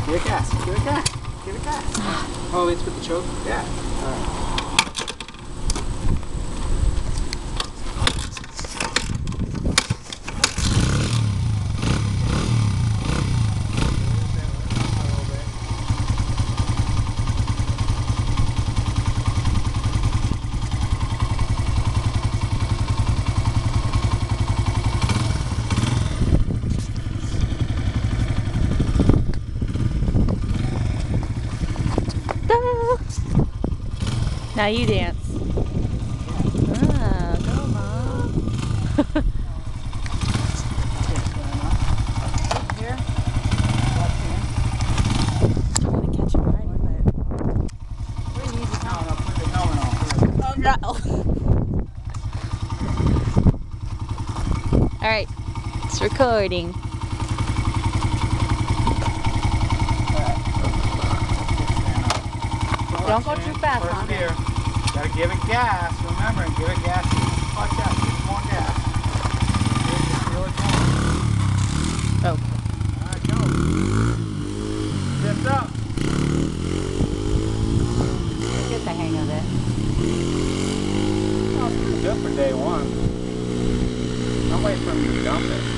Give it gas. Give it gas. Give it gas. Oh, it's with the choke? Yeah. All right. Now you dance. Ah, go, Mom. Here. I'm gonna catch him riding, but Pretty easy. No, put the helmet on first. oh no! All right, it's recording. Don't go too fast, First huh? gear. Gotta give it gas. Remember, give it gas. Watch out. Give it more gas. Feel it going. Oh. Alright, go. Lift up. Get the hang of it. Oh, it's pretty good for day one. I'll wait for him to dump it.